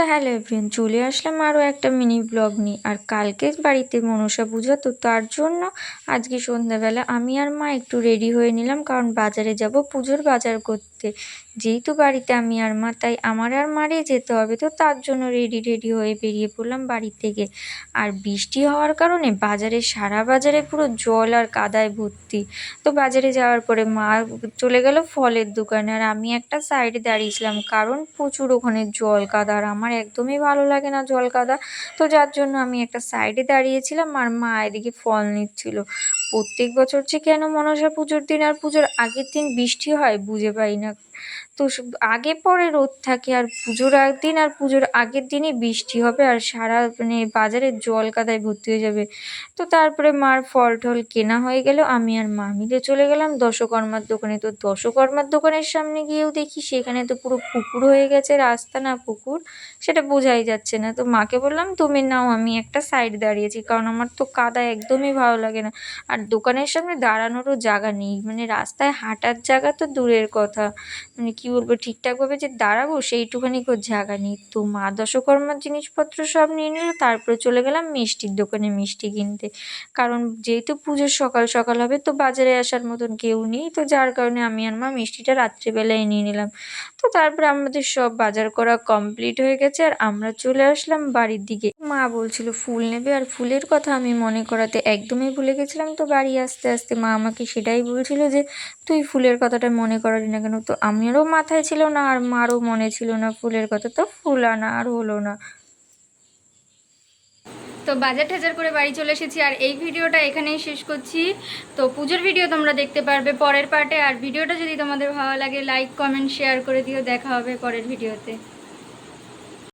তো hello everyone, চলে আসলাম আরও একটা মিনি ব্লগ নিয়ে। আর কালকে বাড়িতে মনসা পূজা, তো তার জন্য আজকে সন্ধ্যাবেলা আমি আর মা একটু রেডি হয়ে নিলাম, কারণ বাজারে যাব পুজোর বাজার করতে। যেহেতু বাড়িতে আমি আর মা, তাই আমার আর মারে যেতে হবে, তো তার জন্য রেডি হয়ে বেরিয়ে পড়লাম বাড়ি থেকে। আর বৃষ্টি হওয়ার কারণে সারা বাজারে পুরো জল আর কাদায় ভর্তি। তো বাজারে যাওয়ার পরে মা চলে গেল ফলের দোকানে, আর আমি একটা সাইডে দাঁড়িয়েছিলাম, কারণ প্রচুর ওখানে জল কাদা, আর আমার একদমই ভালো লাগে না জল কাদা। তো যার জন্য আমি একটা সাইডে দাঁড়িয়েছিলাম, আর মা এদিকে ফল নিচ্ছিল। প্রত্যেক বছর যে কেন মনসা পুজোর দিন আর পুজোর আগের দিন বৃষ্টি হয় বুঝে পাই না। তো আগে পরে রোদ থাকে, আর পুজোর দিন আর পুজোর আগের দিনই বৃষ্টি হবে, আর সারা বাজারে জল কাদায় ভর্তি হয়ে যাবে। তো তারপরে মার ফল টল কেনা হয়ে গেল, আমি আর মা মিলে চলে গেলাম দশকর্মার দোকানে। তো দশকর্মার দোকানের সামনে গিয়েও দেখি সেখানে তো পুরো পুকুর হয়ে গেছে, রাস্তা না পুকুর সেটা বোঝাই যাচ্ছে না। তো মাকে বললাম তুমি নাও, আমি একটা সাইড দাঁড়িয়েছি, কারণ আমার তো কাদা একদমই ভালো লাগে না। আর দোকানের সামনে দাঁড়ানোরও জায়গা নেই, রাস্তায় হাঁটার জায়গা তো দূরের কথা, কি বলবো, ঠিকঠাকভাবে যে দাঁড়াবো সেইটুখানি জায়গা নেই। তো মা দশকর্মার জিনিসপত্র সব নিয়ে নিল, তারপরে চলে গেলাম মিষ্টির দোকানে মিষ্টি কিনতে। কারণ যেহেতু পুজোর সকাল সকাল হবে, তো বাজারে আসার মতন কেউ নেই, তো যার কারণে আমি আর মা মিষ্টিটা রাত্রিবেলায় নিয়ে নিলাম। তো তারপরে আমাদের সব বাজার করা কমপ্লিট হয়ে গেছে, আর আমরা চলে আসলাম বাড়ির দিকে। মা বলছিল ফুল নেবে, আর ফুলের কথা আমি মনে করাতে একদমই ভুলে গেছিলাম। তো বাড়ি আস্তে আস্তে মা আমাকে সেটাই বলছিল যে তুই ফুলের কথাটা মনে করালি না কেন। তো আমারও মাথায় ছিল না, আর মারও মনে ছিল না ফুলের কথা, তো ফুল আনা আর হলো না। তো বাজার টাজার করে বাড়ি চলে এসেছি, আর এই ভিডিওটা এখানেই শেষ করছি। তো পুজোর ভিডিও তোমরা দেখতে পারবে পরের পার্টে। আর ভিডিওটা যদি তোমাদের ভালো লাগে লাইক কমেন্ট শেয়ার করে দিও। দেখা হবে পরের ভিডিওতে।